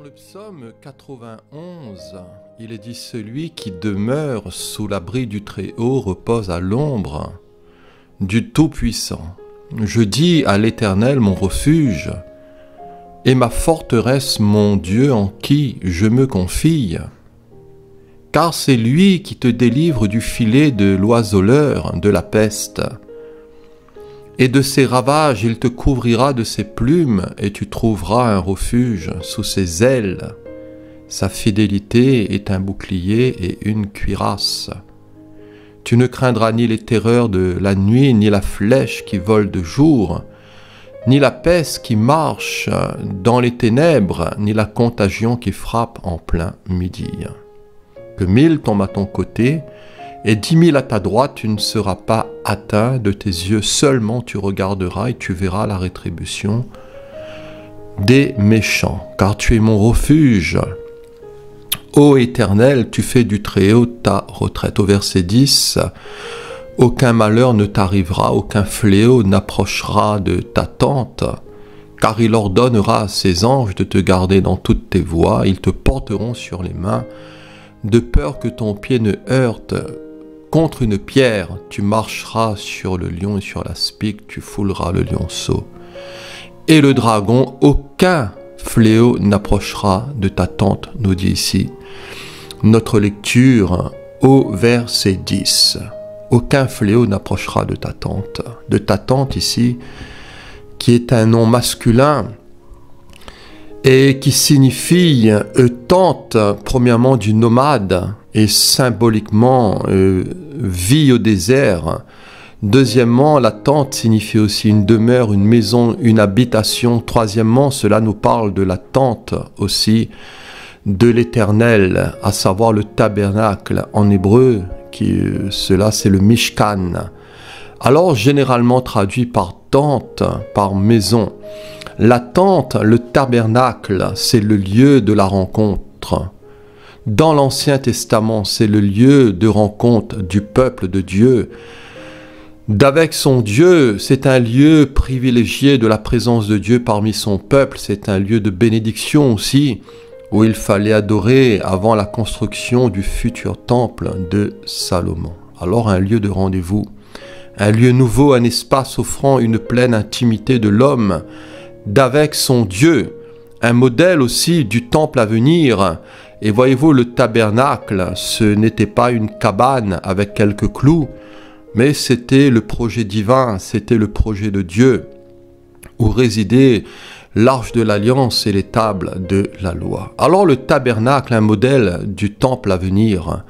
Dans le psaume 91, il est dit « Celui qui demeure sous l'abri du Très-Haut repose à l'ombre du Tout-Puissant. Je dis à l'Éternel mon refuge et ma forteresse mon Dieu en qui je me confie. Car c'est lui qui te délivre du filet de l'oiseleur, de la peste. Et de ses ravages, il te couvrira de ses plumes, et tu trouveras un refuge sous ses ailes. Sa fidélité est un bouclier et une cuirasse. Tu ne craindras ni les terreurs de la nuit, ni la flèche qui vole de jour, ni la peste qui marche dans les ténèbres, ni la contagion qui frappe en plein midi. Que 1000 tombent à ton côté, et 10 000 à ta droite, tu ne seras pas atteint. De tes yeux seulement tu regarderas et tu verras la rétribution des méchants. Car tu es mon refuge. Ô Éternel, tu fais du Très-Haut ta retraite. Au verset 10, aucun malheur ne t'arrivera, aucun fléau n'approchera de ta tente. Car il ordonnera à ses anges de te garder dans toutes tes voies. Ils te porteront sur les mains, de peur que ton pied ne heurte contre une pierre. Tu marcheras sur le lion et sur la spique, tu fouleras le lionceau. Et le dragon, aucun fléau n'approchera de ta tente, nous dit ici notre lecture au verset 10. Aucun fléau n'approchera de ta tente. De ta tente ici, qui est un nom masculin, et qui signifie tente, premièrement du nomade, et symboliquement vie au désert. Deuxièmement, la tente signifie aussi une demeure, une maison, une habitation. Troisièmement, cela nous parle de la tente aussi de l'Éternel, à savoir le tabernacle en hébreu, cela c'est le Mishkan. Alors généralement traduit par tente, par maison. La tente, le tabernacle, c'est le lieu de la rencontre. Dans l'Ancien Testament, c'est le lieu de rencontre du peuple de Dieu. D'avec son Dieu, c'est un lieu privilégié de la présence de Dieu parmi son peuple. C'est un lieu de bénédiction aussi, où il fallait adorer avant la construction du futur temple de Salomon. Alors un lieu de rendez-vous, un lieu nouveau, un espace offrant une pleine intimité de l'homme d'avec son Dieu, un modèle aussi du temple à venir. Et voyez-vous, le tabernacle, ce n'était pas une cabane avec quelques clous, mais c'était le projet divin, c'était le projet de Dieu, où résidait l'arche de l'alliance et les tables de la loi. Alors le tabernacle, un modèle du temple à venir.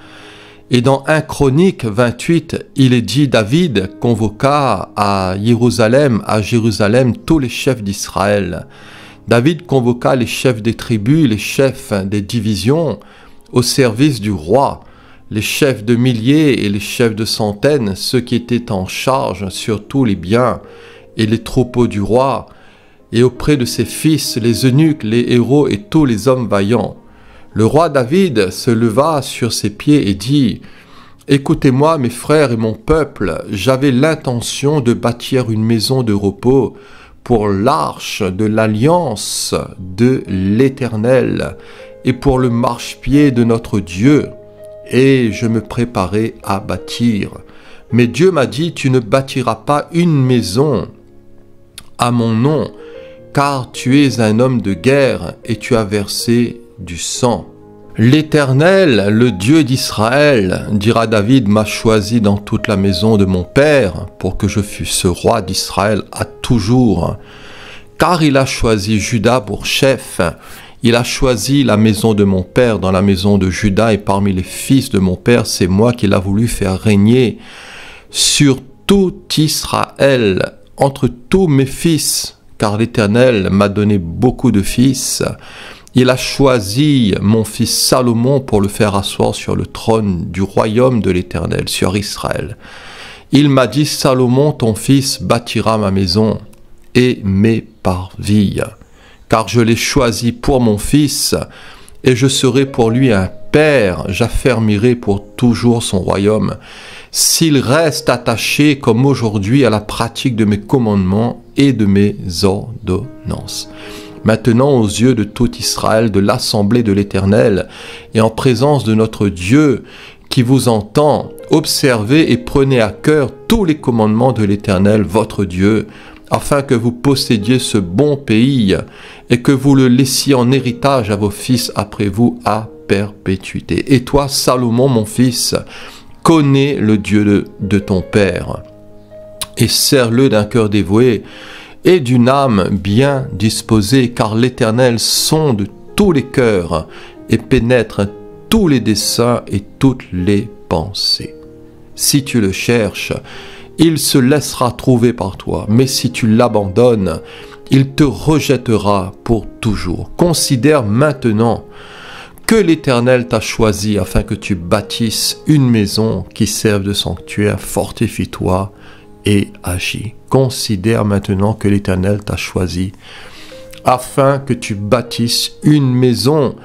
Et dans 1 Chronique 28, il est dit, David convoqua à Jérusalem tous les chefs d'Israël. David convoqua les chefs des tribus, les chefs des divisions au service du roi, les chefs de milliers et les chefs de centaines, ceux qui étaient en charge sur tous les biens et les troupeaux du roi, et auprès de ses fils, les eunuques, les héros et tous les hommes vaillants. Le roi David se leva sur ses pieds et dit « Écoutez-moi mes frères et mon peuple, j'avais l'intention de bâtir une maison de repos pour l'arche de l'alliance de l'Éternel et pour le marchepied de notre Dieu, et je me préparais à bâtir. Mais Dieu m'a dit, tu ne bâtiras pas une maison à mon nom, car tu es un homme de guerre et tu as versé du sang. L'Éternel, le Dieu d'Israël, dira David, m'a choisi dans toute la maison de mon père pour que je fusse roi d'Israël à toujours. Car il a choisi Juda pour chef. Il a choisi la maison de mon père dans la maison de Juda, et parmi les fils de mon père, c'est moi qu'il a voulu faire régner sur tout Israël, entre tous mes fils, car l'Éternel m'a donné beaucoup de fils. Il a choisi mon fils Salomon pour le faire asseoir sur le trône du royaume de l'Éternel, sur Israël. Il m'a dit, Salomon, ton fils, bâtira ma maison et mes parvis, car je l'ai choisi pour mon fils, et je serai pour lui un père, j'affermirai pour toujours son royaume, s'il reste attaché comme aujourd'hui à la pratique de mes commandements et de mes ordonnances. Maintenant, aux yeux de tout Israël, de l'assemblée de l'Éternel, et en présence de notre Dieu qui vous entend, observez et prenez à cœur tous les commandements de l'Éternel, votre Dieu, afin que vous possédiez ce bon pays et que vous le laissiez en héritage à vos fils après vous à perpétuité. Et toi, Salomon, mon fils, connais le Dieu de ton père et sers-le d'un cœur dévoué et d'une âme bien disposée, car l'Éternel sonde tous les cœurs et pénètre tous les desseins et toutes les pensées. Si tu le cherches, il se laissera trouver par toi, mais si tu l'abandonnes, il te rejettera pour toujours. Considère maintenant que l'Éternel t'a choisi afin que tu bâtisses une maison qui serve de sanctuaire. Fortifie-toi et agis. Considère maintenant que l'Éternel t'a choisi afin que tu bâtisses une maison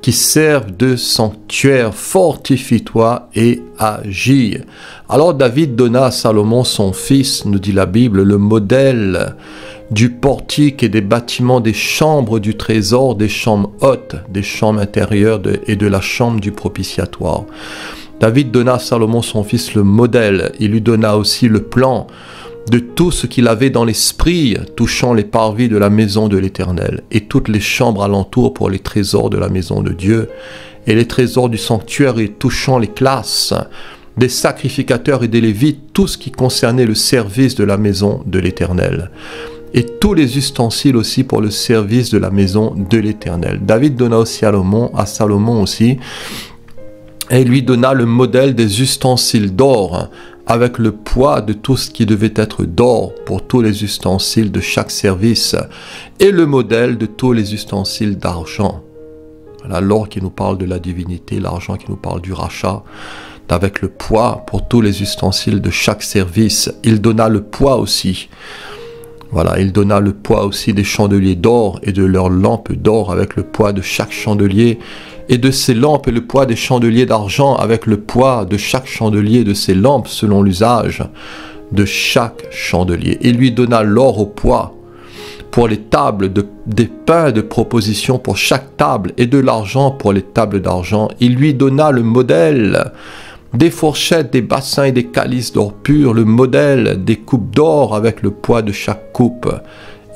qui serve de sanctuaire. Fortifie-toi et agis. Alors David donna à Salomon son fils, nous dit la Bible, le modèle du portique et des bâtiments des chambres du trésor, des chambres hautes, des chambres intérieures et de la chambre du propitiatoire. David donna à Salomon son fils le modèle. Il lui donna aussi le plan de tout ce qu'il avait dans l'esprit touchant les parvis de la maison de l'Éternel et toutes les chambres alentour pour les trésors de la maison de Dieu et les trésors du sanctuaire et touchant les classes des sacrificateurs et des Lévites, tout ce qui concernait le service de la maison de l'Éternel et tous les ustensiles aussi pour le service de la maison de l'Éternel. David donna aussi à Salomon aussi, et lui donna le modèle des ustensiles d'or avec le poids de tout ce qui devait être d'or pour tous les ustensiles de chaque service et le modèle de tous les ustensiles d'argent. Voilà, l'or qui nous parle de la divinité, l'argent qui nous parle du rachat, avec le poids pour tous les ustensiles de chaque service. Il donna le poids aussi. Voilà, il donna le poids aussi des chandeliers d'or et de leurs lampes d'or avec le poids de chaque chandelier et de ses lampes et le poids des chandeliers d'argent avec le poids de chaque chandelier de ses lampes selon l'usage de chaque chandelier. Il lui donna l'or au poids pour les tables, des pains de proposition pour chaque table et de l'argent pour les tables d'argent. Il lui donna le modèle des fourchettes, des bassins et des calices d'or pur, le modèle des coupes d'or avec le poids de chaque coupe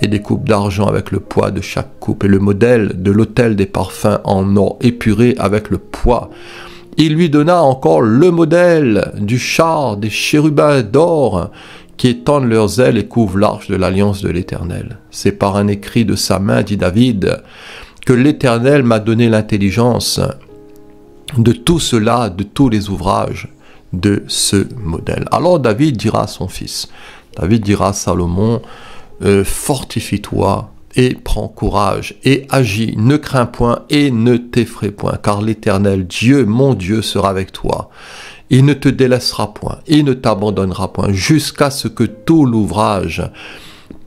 et des coupes d'argent avec le poids de chaque coupe et le modèle de l'autel des parfums en or épuré avec le poids. Il lui donna encore le modèle du char des chérubins d'or qui étendent leurs ailes et couvrent l'arche de l'alliance de l'Éternel. C'est par un écrit de sa main, dit David, que l'Éternel m'a donné l'intelligence de tout cela, de tous les ouvrages de ce modèle. Alors David dira à son fils, David dira à Salomon, fortifie-toi et prends courage et agis, ne crains point et ne t'effraie point, car l'Éternel Dieu, mon Dieu, sera avec toi. Il ne te délaissera point, il ne t'abandonnera point, jusqu'à ce que tout l'ouvrage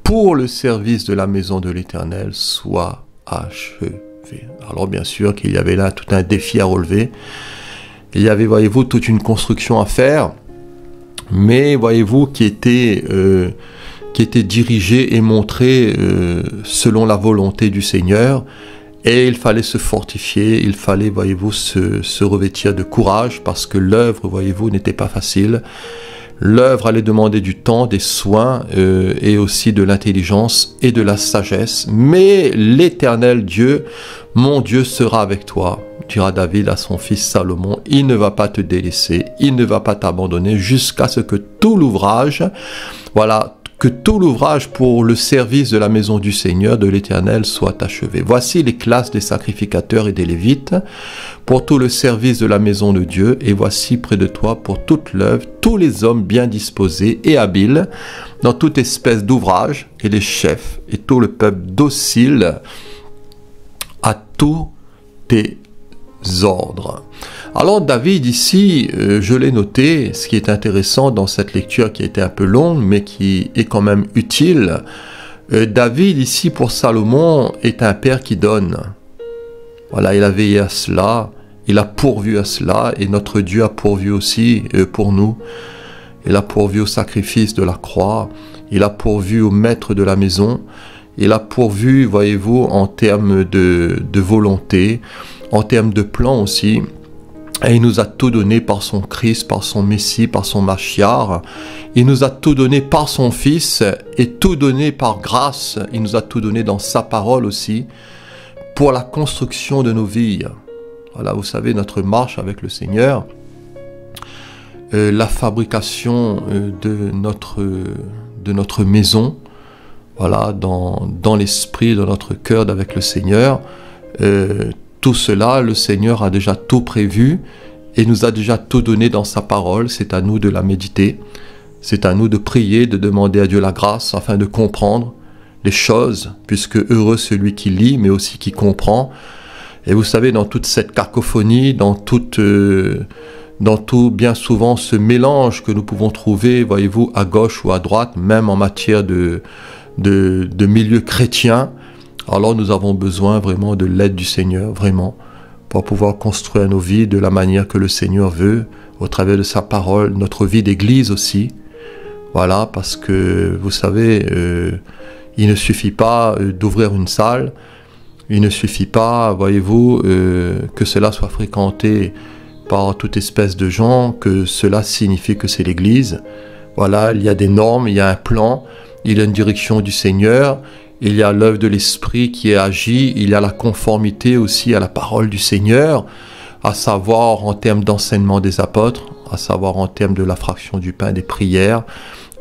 pour le service de la maison de l'Éternel soit achevé. Alors bien sûr qu'il y avait là tout un défi à relever. Il y avait, voyez-vous, toute une construction à faire, mais voyez-vous qui était dirigée et montrée selon la volonté du Seigneur. Et il fallait se fortifier, il fallait, voyez-vous, se revêtir de courage, parce que l'œuvre, voyez-vous, n'était pas facile. L'œuvre allait demander du temps, des soins et aussi de l'intelligence et de la sagesse. Mais l'Éternel Dieu, mon Dieu, sera avec toi, dira David à son fils Salomon. Il ne va pas te délaisser, il ne va pas t'abandonner jusqu'à ce que tout l'ouvrage, voilà, que tout l'ouvrage pour le service de la maison du Seigneur, de l'Éternel, soit achevé. Voici les classes des sacrificateurs et des Lévites pour tout le service de la maison de Dieu, et voici près de toi pour toute l'œuvre tous les hommes bien disposés et habiles dans toute espèce d'ouvrage, et les chefs et tout le peuple docile à tous tes ordres. Alors David ici, je l'ai noté, ce qui est intéressant dans cette lecture qui a été un peu longue, mais qui est quand même utile, David ici pour Salomon est un père qui donne. Voilà, il a veillé à cela, il a pourvu à cela, et notre Dieu a pourvu aussi pour nous. Il a pourvu au sacrifice de la croix, il a pourvu au maître de la maison, Il a pourvu, voyez-vous, en termes de volonté, en termes de plan aussi. Et il nous a tout donné par son Christ, par son Messie, par son Machiar. Il nous a tout donné par son Fils et tout donné par grâce. Il nous a tout donné dans sa parole aussi pour la construction de nos vies. Voilà, vous savez, notre marche avec le Seigneur, la fabrication de notre maison, voilà, dans l'esprit, dans notre cœur avec le Seigneur, tout cela, le Seigneur a déjà tout prévu et nous a déjà tout donné dans sa parole. C'est à nous de la méditer. C'est à nous de prier, de demander à Dieu la grâce afin de comprendre les choses, puisque heureux celui qui lit, mais aussi qui comprend. Et vous savez, dans toute cette cacophonie, dans tout bien souvent ce mélange que nous pouvons trouver, voyez-vous, à gauche ou à droite, même en matière de milieu chrétien, alors nous avons besoin vraiment de l'aide du Seigneur, vraiment, pour pouvoir construire nos vies de la manière que le Seigneur veut, au travers de sa parole, notre vie d'église aussi. Voilà, parce que, vous savez, il ne suffit pas d'ouvrir une salle, il ne suffit pas, voyez-vous, que cela soit fréquenté par toute espèce de gens, que cela signifie que c'est l'église. Voilà, il y a des normes, il y a un plan, il y a une direction du Seigneur, il y a l'œuvre de l'Esprit qui est agi, il y a la conformité aussi à la parole du Seigneur, à savoir en termes d'enseignement des apôtres, à savoir en termes de la fraction du pain, des prières,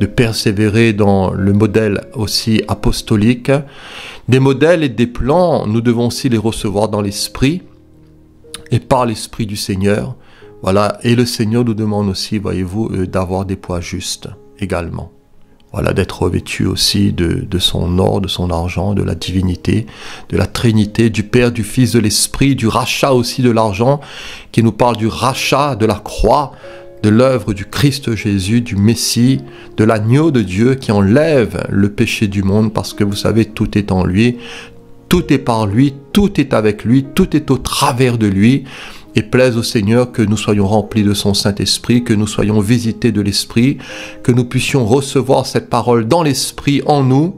de persévérer dans le modèle aussi apostolique. Des modèles et des plans, nous devons aussi les recevoir dans l'Esprit et par l'Esprit du Seigneur. Voilà, et le Seigneur nous demande aussi, voyez-vous, d'avoir des poids justes également. Voilà, d'être revêtu aussi de son or, de son argent, de la divinité, de la Trinité, du Père, du Fils, de l'Esprit, du rachat aussi de l'argent, qui nous parle du rachat de la croix, de l'œuvre du Christ Jésus, du Messie, de l'agneau de Dieu qui enlève le péché du monde, parce que vous savez, tout est en lui, tout est par lui, tout est avec lui, tout est au travers de lui. Et plaise au Seigneur que nous soyons remplis de son Saint-Esprit, que nous soyons visités de l'Esprit, que nous puissions recevoir cette parole dans l'Esprit, en nous.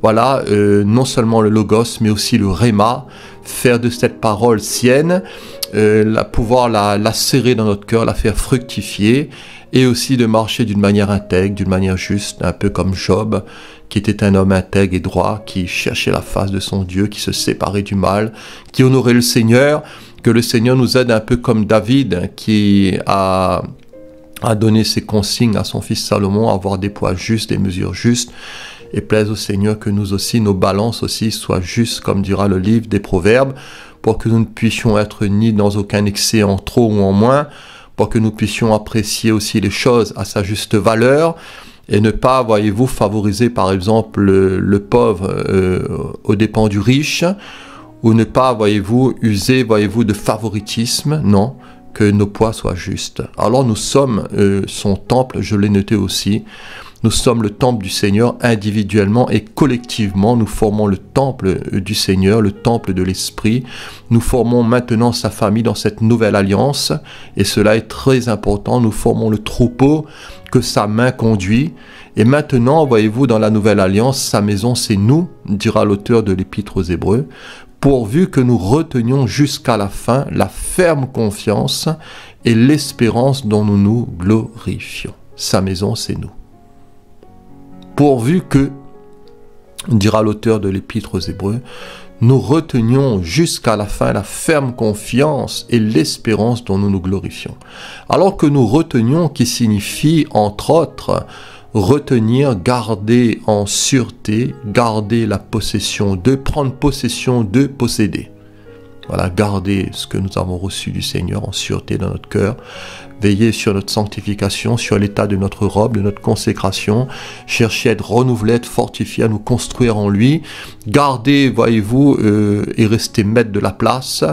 Voilà, non seulement le Logos, mais aussi le Réma, faire de cette parole sienne, pouvoir la serrer dans notre cœur, la faire fructifier, et aussi de marcher d'une manière intègre, d'une manière juste, un peu comme Job, qui était un homme intègre et droit, qui cherchait la face de son Dieu, qui se séparait du mal, qui honorait le Seigneur. Que le Seigneur nous aide un peu comme David qui a donné ses consignes à son fils Salomon, à avoir des poids justes, des mesures justes, et plaise au Seigneur que nous aussi, nos balances aussi soient justes, comme dira le livre des Proverbes, pour que nous ne puissions être ni dans aucun excès en trop ou en moins, pour que nous puissions apprécier aussi les choses à sa juste valeur, et ne pas, voyez-vous, favoriser par exemple le pauvre aux dépens du riche, ou ne pas, voyez-vous, user, voyez-vous, de favoritisme, non, que nos poids soient justes. Alors nous sommes son temple, je l'ai noté aussi, nous sommes le temple du Seigneur individuellement et collectivement, nous formons le temple du Seigneur, le temple de l'Esprit, nous formons maintenant sa famille dans cette nouvelle alliance, et cela est très important, nous formons le troupeau que sa main conduit, et maintenant, voyez-vous, dans la nouvelle alliance, sa maison c'est nous, dira l'auteur de l'Épître aux Hébreux, pourvu que nous retenions jusqu'à la fin la ferme confiance et l'espérance dont nous nous glorifions. Sa maison, c'est nous. Pourvu que, dira l'auteur de l'Épître aux Hébreux, nous retenions jusqu'à la fin la ferme confiance et l'espérance dont nous nous glorifions. Alors que nous retenions, qui signifie, entre autres, retenir, garder en sûreté, garder la possession de, prendre possession de, posséder. Voilà, garder ce que nous avons reçu du Seigneur en sûreté dans notre cœur, veiller sur notre sanctification, sur l'état de notre robe, de notre consécration, chercher à être renouvelé, à être fortifié, à nous construire en lui, garder, voyez-vous, et rester maître de la place,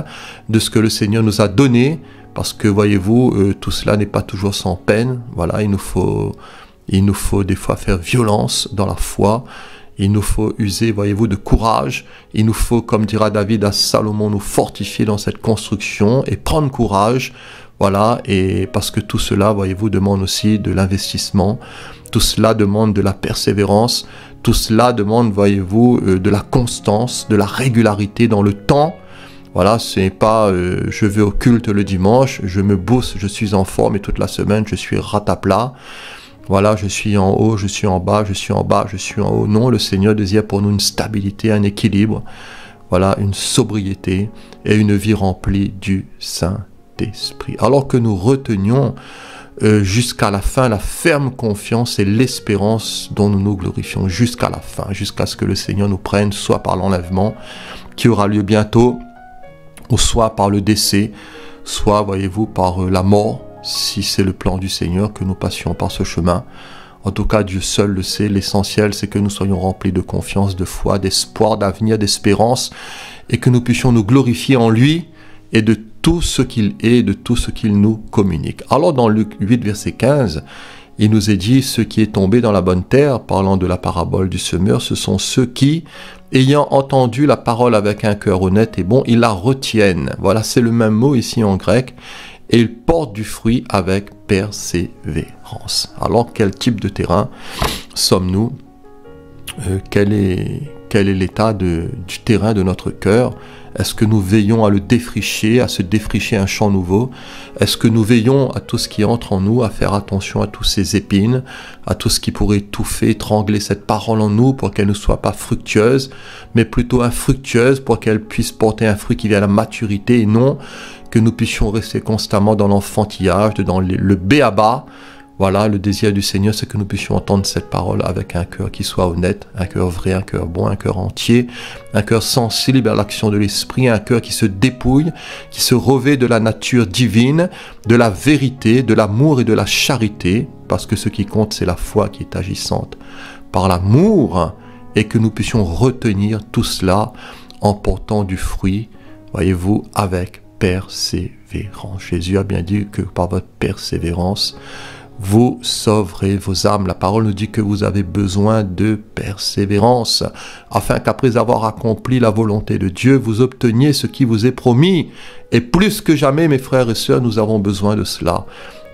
de ce que le Seigneur nous a donné, parce que, voyez-vous, tout cela n'est pas toujours sans peine. Voilà, il nous faut des fois faire violence dans la foi. Il nous faut user, voyez-vous, de courage. Il nous faut, comme dira David à Salomon, nous fortifier dans cette construction et prendre courage. Voilà, et parce que tout cela, voyez-vous, demande aussi de l'investissement. Tout cela demande de la persévérance. Tout cela demande, voyez-vous, de la constance, de la régularité dans le temps. Voilà, ce n'est pas je vais au culte le dimanche, je me booste, je suis en forme et toute la semaine je suis ratapla. Voilà, je suis en haut, je suis en bas, je suis en bas, je suis en haut. Non, le Seigneur désire pour nous une stabilité, un équilibre. Voilà, une sobriété et une vie remplie du Saint-Esprit. Alors que nous retenions jusqu'à la fin la ferme confiance et l'espérance dont nous nous glorifions jusqu'à la fin, jusqu'à ce que le Seigneur nous prenne, soit par l'enlèvement qui aura lieu bientôt, ou soit par le décès, soit, voyez-vous, par la mort, si c'est le plan du Seigneur que nous passions par ce chemin. En tout cas, Dieu seul le sait. L'essentiel, c'est que nous soyons remplis de confiance, de foi, d'espoir, d'avenir, d'espérance, et que nous puissions nous glorifier en lui et de tout ce qu'il est, de tout ce qu'il nous communique. Alors, dans Luc 8, verset 15, il nous est dit, ce qui est tombé dans la bonne terre, parlant de la parabole du semeur, ce sont ceux qui, ayant entendu la parole avec un cœur honnête et bon, ils la retiennent. Voilà, c'est le même mot ici en grec. Et ils portent du fruit avec persévérance. Alors, quel type de terrain sommes-nous? Quel est l'état du terrain de notre cœur? Est-ce que nous veillons à le défricher, à se défricher un champ nouveau? Est-ce que nous veillons à tout ce qui entre en nous, à faire attention à tous ces épines, à tout ce qui pourrait étouffer, étrangler cette parole en nous pour qu'elle ne soit pas fructueuse, mais plutôt infructueuse pour qu'elle puisse porter un fruit qui vient à la maturité et non que nous puissions rester constamment dans l'enfantillage, dans le béaba. Voilà, le désir du Seigneur, c'est que nous puissions entendre cette parole avec un cœur qui soit honnête, un cœur vrai, un cœur bon, un cœur entier, un cœur sensible à l'action de l'Esprit, un cœur qui se dépouille, qui se revêt de la nature divine, de la vérité, de l'amour et de la charité, parce que ce qui compte, c'est la foi qui est agissante par l'amour, et que nous puissions retenir tout cela en portant du fruit, voyez-vous, avec persévérance. Jésus a bien dit que par votre persévérance, vous sauverez vos âmes. La parole nous dit que vous avez besoin de persévérance, afin qu'après avoir accompli la volonté de Dieu, vous obteniez ce qui vous est promis. Et plus que jamais, mes frères et sœurs, nous avons besoin de cela.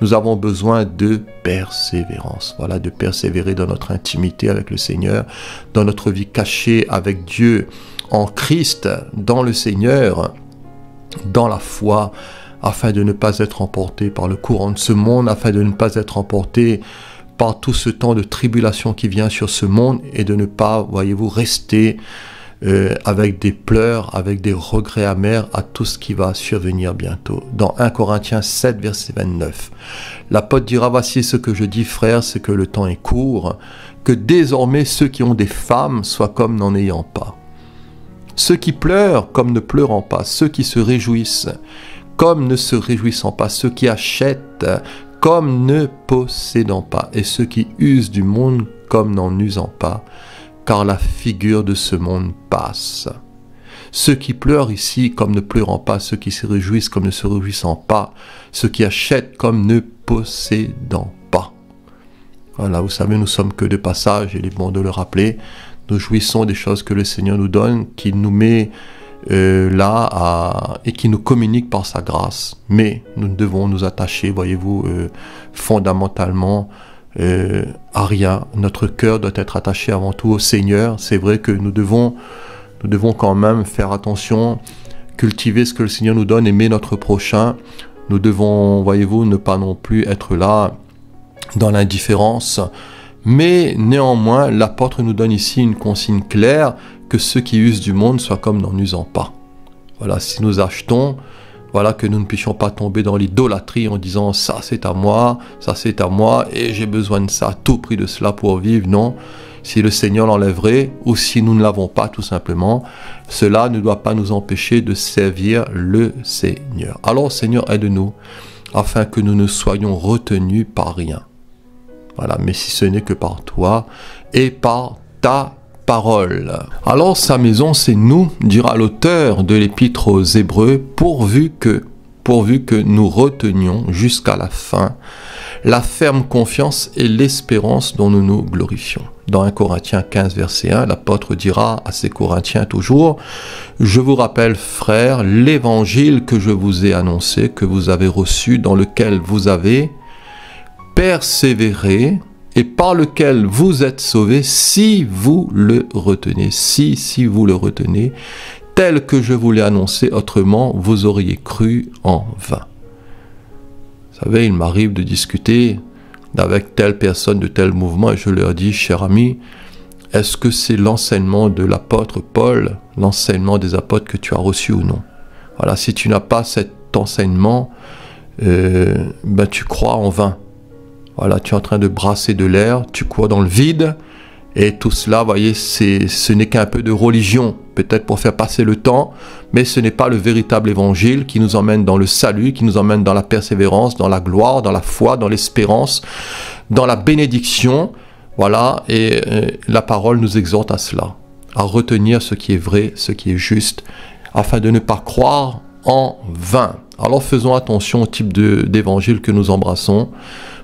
Nous avons besoin de persévérance. Voilà, de persévérer dans notre intimité avec le Seigneur, dans notre vie cachée avec Dieu, en Christ, dans le Seigneur, dans la foi, afin de ne pas être emporté par le courant de ce monde, afin de ne pas être emporté par tout ce temps de tribulation qui vient sur ce monde et de ne pas, voyez-vous, rester avec des pleurs, avec des regrets amers à tout ce qui va survenir bientôt. Dans 1 Corinthiens 7, verset 29, l'apôtre dira, voici ce que je dis, frères, c'est que le temps est court, que désormais ceux qui ont des femmes soient comme n'en ayant pas. Ceux qui pleurent comme ne pleurant pas, ceux qui se réjouissent comme ne se réjouissant pas, ceux qui achètent comme ne possédant pas, et ceux qui usent du monde comme n'en usant pas, car la figure de ce monde passe. Ceux qui pleurent ici comme ne pleurant pas, ceux qui se réjouissent comme ne se réjouissant pas, ceux qui achètent comme ne possédant pas. Voilà, vous savez, nous sommes que de passage, il est bon de le rappeler. Nous jouissons des choses que le Seigneur nous donne, qu'il nous met et qui nous communique par sa grâce. Mais nous devons nous attacher, voyez-vous, fondamentalement à rien. Notre cœur doit être attaché avant tout au Seigneur. C'est vrai que nous devons quand même faire attention, cultiver ce que le Seigneur nous donne, aimer notre prochain. Nous devons, voyez-vous, ne pas non plus être là dans l'indifférence. Mais néanmoins, l'apôtre nous donne ici une consigne claire, que ceux qui usent du monde soient comme n'en usant pas. Voilà, si nous achetons, voilà, que nous ne puissions pas tomber dans l'idolâtrie en disant ça c'est à moi, et j'ai besoin de ça, à tout prix de cela pour vivre. Non, si le Seigneur l'enlèverait, ou si nous ne l'avons pas tout simplement, cela ne doit pas nous empêcher de servir le Seigneur. Alors Seigneur, aide-nous, afin que nous ne soyons retenus par rien. Voilà, mais si ce n'est que par toi et par ta parole. Alors sa maison, c'est nous, dira l'auteur de l'épître aux Hébreux, pourvu que nous retenions jusqu'à la fin la ferme confiance et l'espérance dont nous nous glorifions. Dans 1 Corinthiens 15, verset 1, l'apôtre dira à ses Corinthiens toujours, « Je vous rappelle, frères, l'évangile que je vous ai annoncé, que vous avez reçu, dans lequel vous avez persévéré, et par lequel vous êtes sauvés si vous le retenez. Si vous le retenez, tel que je vous l'ai annoncé, autrement vous auriez cru en vain. Vous savez, il m'arrive de discuter avec telle personne de tel mouvement et je leur dis, cher ami, est-ce que c'est l'enseignement de l'apôtre Paul, l'enseignement des apôtres que tu as reçu ou non? Voilà, si tu n'as pas cet enseignement, tu crois en vain. Voilà, tu es en train de brasser de l'air, tu cours dans le vide, et tout cela, voyez, ce n'est qu'un peu de religion, peut-être pour faire passer le temps, mais ce n'est pas le véritable évangile qui nous emmène dans le salut, qui nous emmène dans la persévérance, dans la gloire, dans la foi, dans l'espérance, dans la bénédiction. Voilà, et la parole nous exhorte à cela, à retenir ce qui est vrai, ce qui est juste, afin de ne pas croire en vain. Alors faisons attention au type d'évangile que nous embrassons.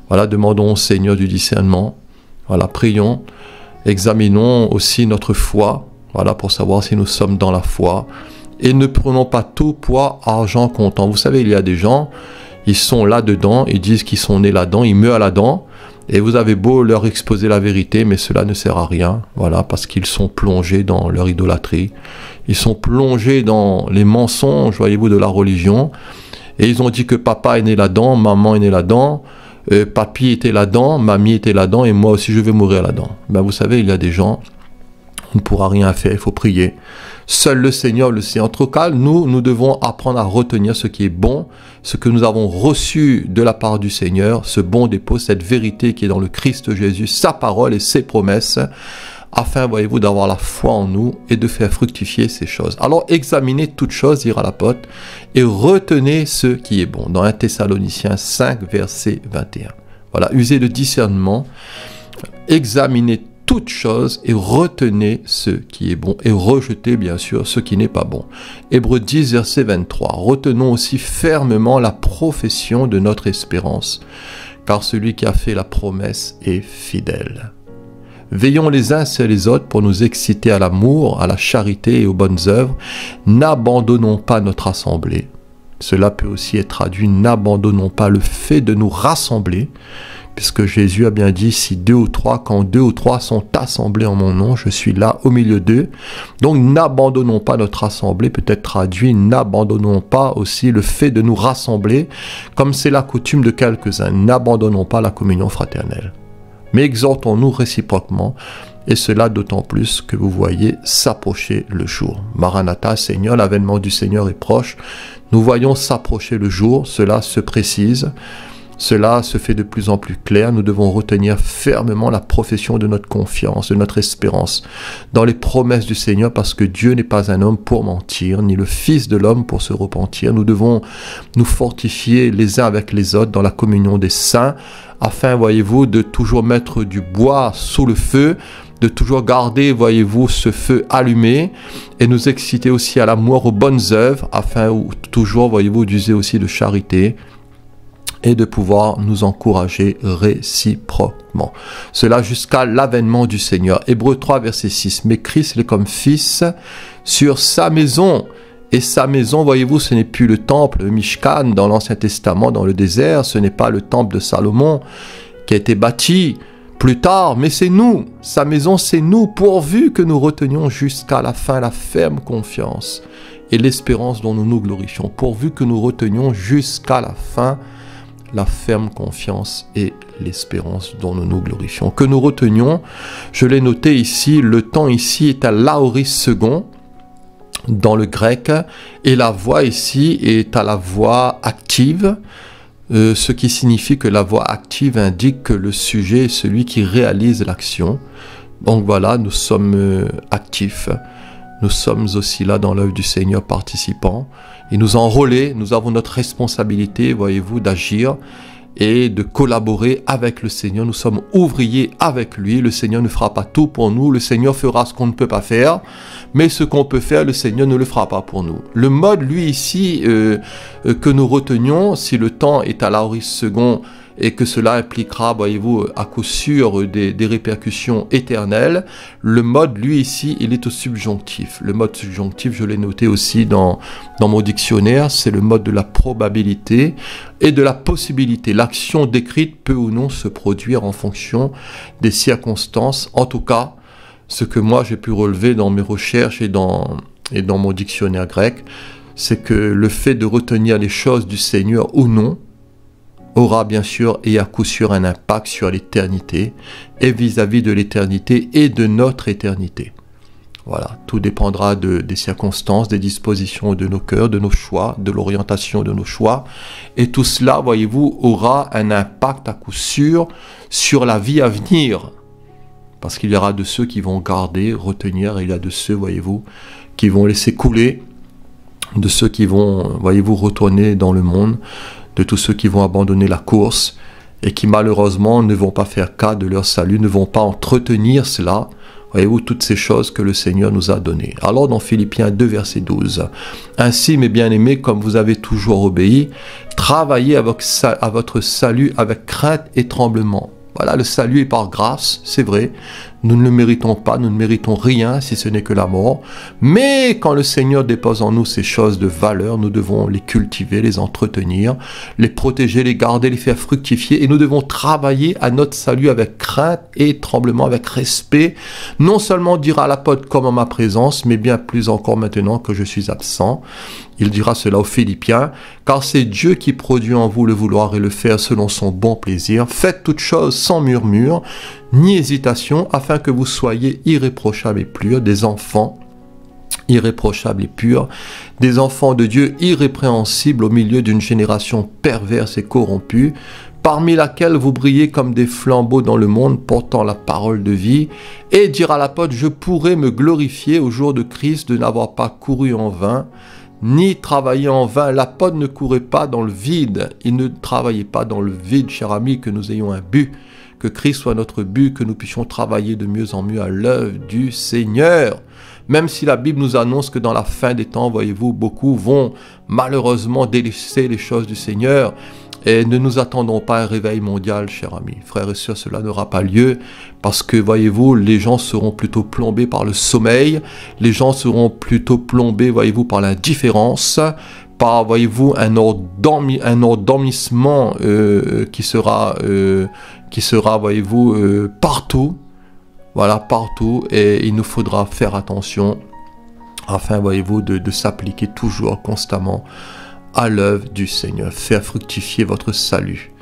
Voilà, demandons au Seigneur du discernement. Voilà, prions, examinons aussi notre foi, voilà, pour savoir si nous sommes dans la foi. Et ne prenons pas tout poids, argent comptant. Vous savez, il y a des gens, ils sont là-dedans, ils disent qu'ils sont nés là-dedans, ils meurent là-dedans. Et vous avez beau leur exposer la vérité, mais cela ne sert à rien, voilà, parce qu'ils sont plongés dans leur idolâtrie. Ils sont plongés dans les mensonges, voyez-vous, de la religion. Et ils ont dit que papa est né là-dedans, maman est née là-dedans, papy était là-dedans, mamie était là-dedans, et moi aussi je vais mourir là-dedans. Ben, vous savez, il y a des gens, on ne pourra rien faire, il faut prier. Seul le Seigneur le sait. En tout cas, nous devons apprendre à retenir ce qui est bon, ce que nous avons reçu de la part du Seigneur, ce bon dépôt, cette vérité qui est dans le Christ Jésus, sa parole et ses promesses, afin, voyez-vous, d'avoir la foi en nous et de faire fructifier ces choses. Alors, examinez toutes choses, dira l'apôtre, et retenez ce qui est bon. Dans 1 Thessaloniciens 5, verset 21. Voilà, usez de discernement, examinez toutes choses et retenez ce qui est bon et rejetez bien sûr ce qui n'est pas bon. Hébreux 10, verset 23. Retenons aussi fermement la profession de notre espérance, car celui qui a fait la promesse est fidèle. Veillons les uns sur les autres pour nous exciter à l'amour, à la charité et aux bonnes œuvres. N'abandonnons pas notre assemblée. Cela peut aussi être traduit, n'abandonnons pas le fait de nous rassembler, puisque Jésus a bien dit, si quand 2 ou 3 sont assemblés en mon nom, je suis là au milieu d'eux. Donc n'abandonnons pas notre assemblée, peut-être traduit, n'abandonnons pas aussi le fait de nous rassembler, comme c'est la coutume de quelques-uns. N'abandonnons pas la communion fraternelle. Mais exhortons-nous réciproquement, et cela d'autant plus que vous voyez s'approcher le jour. Maranatha, Seigneur, l'avènement du Seigneur est proche. Nous voyons s'approcher le jour, cela se précise. Cela se fait de plus en plus clair. Nous devons retenir fermement la profession de notre confiance, de notre espérance dans les promesses du Seigneur, parce que Dieu n'est pas un homme pour mentir, ni le Fils de l'homme pour se repentir. Nous devons nous fortifier les uns avec les autres dans la communion des saints, afin, voyez-vous, de toujours mettre du bois sous le feu, de toujours garder, voyez-vous, ce feu allumé, et nous exciter aussi à l'amour, aux bonnes œuvres, afin toujours, voyez-vous, d'user aussi de charité, et de pouvoir nous encourager réciproquement. Cela jusqu'à l'avènement du Seigneur. Hébreux 3, verset 6. Mais Christ est comme fils sur sa maison. Et sa maison, voyez-vous, ce n'est plus le temple, le Mishkan, dans l'Ancien Testament, dans le désert. Ce n'est pas le temple de Salomon qui a été bâti plus tard, mais c'est nous. Sa maison, c'est nous, pourvu que nous retenions jusqu'à la fin la ferme confiance et l'espérance dont nous nous glorifions. Pourvu que nous retenions jusqu'à la fin la ferme confiance et l'espérance dont nous nous glorifions. Que nous retenions, je l'ai noté ici, le temps ici est à l'aoris second dans le grec, et la voix ici est à la voix active, ce qui signifie que la voix active indique que le sujet est celui qui réalise l'action. Donc voilà, nous sommes actifs. Nous sommes aussi là dans l'œuvre du Seigneur, participants. Il nous a enrôlés, nous avons notre responsabilité, voyez-vous, d'agir et de collaborer avec le Seigneur. Nous sommes ouvriers avec lui. Le Seigneur ne fera pas tout pour nous. Le Seigneur fera ce qu'on ne peut pas faire. Mais ce qu'on peut faire, le Seigneur ne le fera pas pour nous. Le mode, lui, ici, que nous retenions, si le temps est à l'aoris second et que cela impliquera, voyez-vous, à coup sûr des répercussions éternelles. Le mode, lui, ici, il est au subjonctif. Le mode subjonctif, je l'ai noté aussi dans mon dictionnaire, c'est le mode de la probabilité et de la possibilité. L'action décrite peut ou non se produire en fonction des circonstances. En tout cas, ce que moi j'ai pu relever dans mes recherches et dans mon dictionnaire grec, c'est que le fait de retenir les choses du Seigneur ou non aura bien sûr et à coup sûr un impact sur l'éternité et vis-à-vis de l'éternité et de notre éternité. Voilà, tout dépendra des circonstances, des dispositions de nos cœurs, de nos choix, de l'orientation de nos choix. Et tout cela, voyez-vous, aura un impact à coup sûr sur la vie à venir. Parce qu'il y aura de ceux qui vont garder, retenir, et il y a de ceux, voyez-vous, qui vont laisser couler, de ceux qui vont, voyez-vous, retourner dans le monde, de tous ceux qui vont abandonner la course et qui malheureusement ne vont pas faire cas de leur salut, ne vont pas entretenir cela. Voyez-vous, toutes ces choses que le Seigneur nous a données. Alors dans Philippiens 2, verset 12, « Ainsi, mes bien-aimés, comme vous avez toujours obéi, travaillez à votre salut avec crainte et tremblement. » Voilà, le salut est par grâce, c'est vrai. Nous ne le méritons pas, nous ne méritons rien si ce n'est que la mort. Mais quand le Seigneur dépose en nous ces choses de valeur, nous devons les cultiver, les entretenir, les protéger, les garder, les faire fructifier. Et nous devons travailler à notre salut avec crainte et tremblement, avec respect. Non seulement dire à l'apôtre comme en ma présence, mais bien plus encore maintenant que je suis absent. Il dira cela aux Philippiens, car c'est Dieu qui produit en vous le vouloir et le faire selon son bon plaisir. Faites toutes choses sans murmure, ni hésitation, afin que vous soyez irréprochables et purs, des enfants irréprochables et purs, des enfants de Dieu irrépréhensibles au milieu d'une génération perverse et corrompue, parmi laquelle vous brillez comme des flambeaux dans le monde, portant la parole de vie, et dire à l'apôtre, je pourrais me glorifier au jour de Christ de n'avoir pas couru en vain, ni travailler en vain. L'apôtre ne courait pas dans le vide, il ne travaillait pas dans le vide, cher ami, que nous ayons un but, que Christ soit notre but, que nous puissions travailler de mieux en mieux à l'œuvre du Seigneur. Même si la Bible nous annonce que dans la fin des temps, voyez-vous, beaucoup vont malheureusement délaisser les choses du Seigneur. Et ne nous attendons pas à un réveil mondial, chers amis. Frères et sœurs, cela n'aura pas lieu parce que, voyez-vous, les gens seront plutôt plombés par le sommeil, les gens seront plutôt plombés, voyez-vous, par l'indifférence, par, voyez-vous, un endormissement qui sera, voyez-vous, partout. Voilà, partout. Et il nous faudra faire attention afin, voyez-vous, de s'appliquer toujours, constamment à l'œuvre du Seigneur. Faire fructifier votre salut.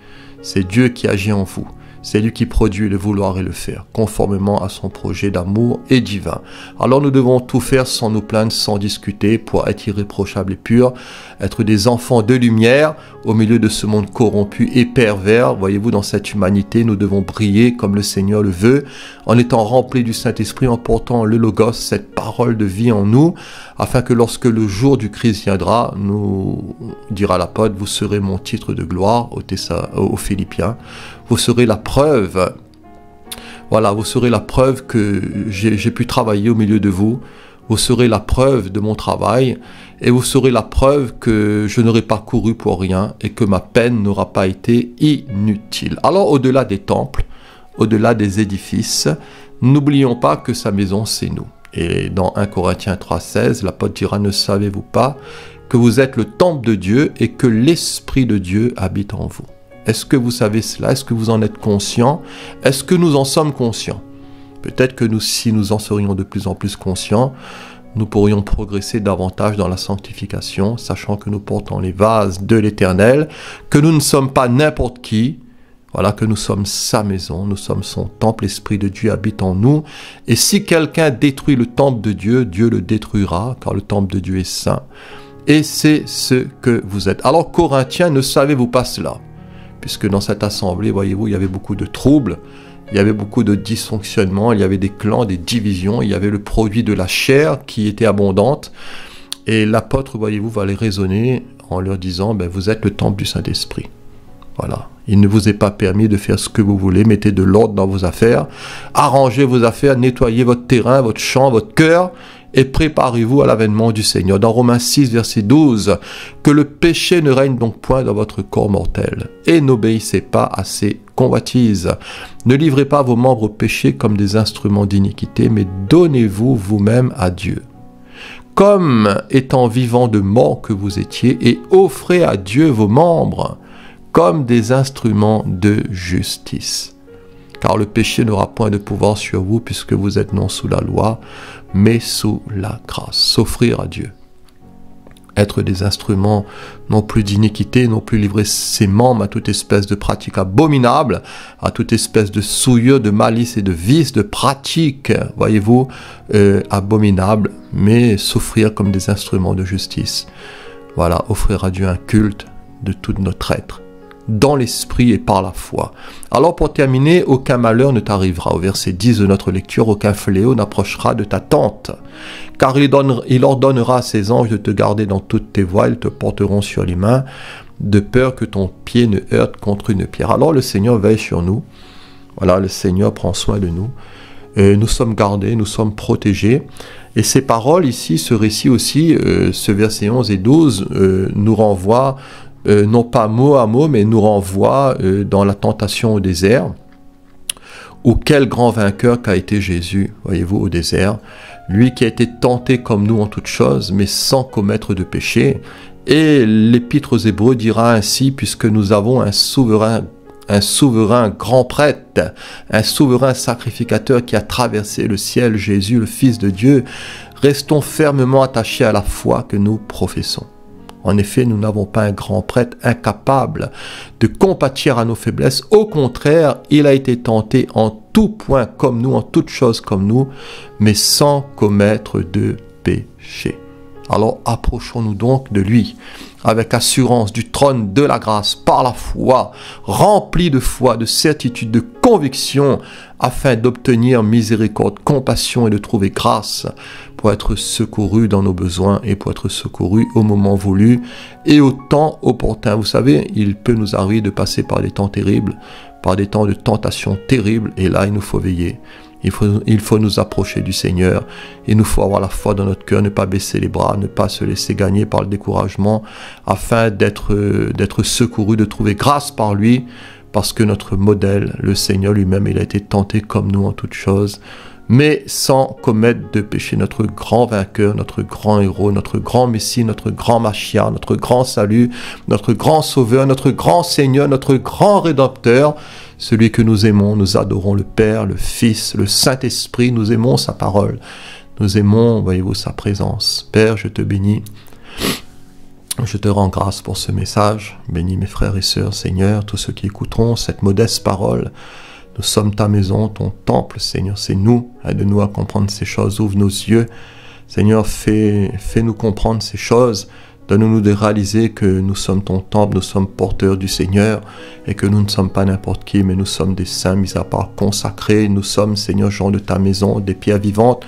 C'est Dieu qui agit en vous. C'est lui qui produit le vouloir et le faire, conformément à son projet d'amour et divin. Alors nous devons tout faire sans nous plaindre, sans discuter, pour être irréprochables et purs, être des enfants de lumière au milieu de ce monde corrompu et pervers. Voyez-vous, dans cette humanité, nous devons briller comme le Seigneur le veut, en étant remplis du Saint-Esprit, en portant le Logos, cette parole de vie en nous, afin que lorsque le jour du Christ viendra, nous dira l'apôtre, vous serez mon titre de gloire aux Philippiens. Vous serez la preuve, voilà, vous serez la preuve que j'ai pu travailler au milieu de vous. Vous serez la preuve de mon travail et vous serez la preuve que je n'aurai pas couru pour rien et que ma peine n'aura pas été inutile. Alors, au-delà des temples, au-delà des édifices, n'oublions pas que sa maison, c'est nous. Et dans 1 Corinthiens 3,16, l'apôtre dira, ne savez-vous pas que vous êtes le temple de Dieu et que l'Esprit de Dieu habite en vous? Est-ce que vous savez cela? Est-ce que vous en êtes conscient? Est-ce que nous en sommes conscients? Peut-être que si nous en serions de plus en plus conscients, nous pourrions progresser davantage dans la sanctification, sachant que nous portons les vases de l'Éternel, que nous ne sommes pas n'importe qui, voilà, que nous sommes sa maison, nous sommes son temple, l'Esprit de Dieu habite en nous. Et si quelqu'un détruit le temple de Dieu, Dieu le détruira, car le temple de Dieu est saint. Et c'est ce que vous êtes. Alors, Corinthiens, ne savez-vous pas cela? Puisque dans cette assemblée, voyez-vous, il y avait beaucoup de troubles, il y avait beaucoup de dysfonctionnements, il y avait des clans, des divisions, il y avait le produit de la chair qui était abondante. Et l'apôtre, voyez-vous, va les raisonner en leur disant, ben, vous êtes le temple du Saint-Esprit. Voilà. Il ne vous est pas permis de faire ce que vous voulez, mettez de l'ordre dans vos affaires, arrangez vos affaires, nettoyez votre terrain, votre champ, votre cœur, et préparez-vous à l'avènement du Seigneur. Dans Romains 6, verset 12, que le péché ne règne donc point dans votre corps mortel, et n'obéissez pas à ses convoitises. Ne livrez pas vos membres au péché comme des instruments d'iniquité, mais donnez-vous vous-même à Dieu, comme étant vivant de mort que vous étiez, et offrez à Dieu vos membres comme des instruments de justice. Car le péché n'aura point de pouvoir sur vous, puisque vous êtes non sous la loi, mais sous la grâce. S'offrir à Dieu. Être des instruments non plus d'iniquité, non plus livrer ses membres à toute espèce de pratique abominable, à toute espèce de souillure, de malice et de vice, de pratique, voyez-vous, abominable, mais s'offrir comme des instruments de justice. Voilà, offrir à Dieu un culte de tout notre être, dans l'esprit et par la foi. Alors pour terminer, aucun malheur ne t'arrivera. Au verset 10 de notre lecture, aucun fléau n'approchera de ta tente. Car il ordonnera à ses anges de te garder dans toutes tes voies, ils te porteront sur les mains, de peur que ton pied ne heurte contre une pierre. Alors le Seigneur veille sur nous. Voilà, le Seigneur prend soin de nous. Nous sommes gardés, nous sommes protégés. Et ces paroles ici, ce récit aussi, ce verset 11 et 12, nous renvoient non pas mot à mot, mais nous renvoie dans la tentation au désert, où quel grand vainqueur qu'a été Jésus, voyez-vous, au désert, lui qui a été tenté comme nous en toutes choses, mais sans commettre de péché. Et l'Épître aux Hébreux dira ainsi, puisque nous avons un souverain grand prêtre, un souverain sacrificateur qui a traversé le ciel, Jésus, le Fils de Dieu, restons fermement attachés à la foi que nous professons. En effet, nous n'avons pas un grand prêtre incapable de compatir à nos faiblesses. Au contraire, il a été tenté en tout point comme nous, en toutes choses comme nous, mais sans commettre de péché. Alors approchons-nous donc de lui, avec assurance du trône de la grâce, par la foi, remplis de foi, de certitude, de conviction, afin d'obtenir miséricorde, compassion et de trouver grâce pour être secouru dans nos besoins et pour être secouru au moment voulu et au temps opportun. Vous savez, il peut nous arriver de passer par des temps terribles, par des temps de tentation terribles, et là, il nous faut veiller. Il faut nous approcher du Seigneur. Il nous faut avoir la foi dans notre cœur, ne pas baisser les bras, ne pas se laisser gagner par le découragement, afin d'être secouru, de trouver grâce par lui, parce que notre modèle, le Seigneur lui-même, il a été tenté comme nous en toutes choses, mais sans commettre de péché. Notre grand vainqueur, notre grand héros, notre grand Messie, notre grand Machia, notre grand salut, notre grand sauveur, notre grand Seigneur, notre grand rédempteur, celui que nous aimons, nous adorons le Père, le Fils, le Saint-Esprit, nous aimons sa parole, nous aimons, voyez-vous, sa présence. Père, je te bénis, je te rends grâce pour ce message. Bénis mes frères et sœurs, Seigneur, tous ceux qui écouteront cette modeste parole. Nous sommes ta maison, ton temple, Seigneur, c'est nous. Aide-nous à comprendre ces choses, ouvre nos yeux. Seigneur, fais-nous comprendre ces choses. Donne-nous de réaliser que nous sommes ton temple, nous sommes porteurs du Seigneur et que nous ne sommes pas n'importe qui, mais nous sommes des saints mis à part consacrés. Nous sommes, Seigneur, gens de ta maison, des pierres vivantes,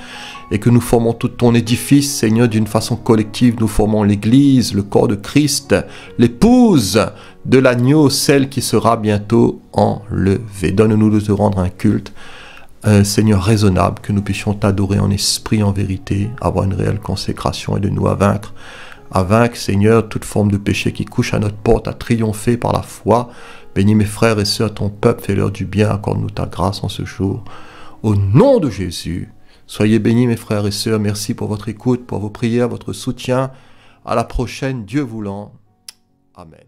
et que nous formons tout ton édifice, Seigneur, d'une façon collective. Nous formons l'Église, le corps de Christ, l'épouse de l'agneau, celle qui sera bientôt enlevée. Donne-nous de te rendre un culte, Seigneur, raisonnable, que nous puissions t'adorer en esprit, en vérité, avoir une réelle consécration et de nous à vaincre, Seigneur, toute forme de péché qui couche à notre porte, à triompher par la foi. Bénis mes frères et sœurs, ton peuple, fais-leur du bien, accorde-nous ta grâce en ce jour. Au nom de Jésus, soyez bénis mes frères et sœurs, merci pour votre écoute, pour vos prières, votre soutien. À la prochaine, Dieu voulant. Amen.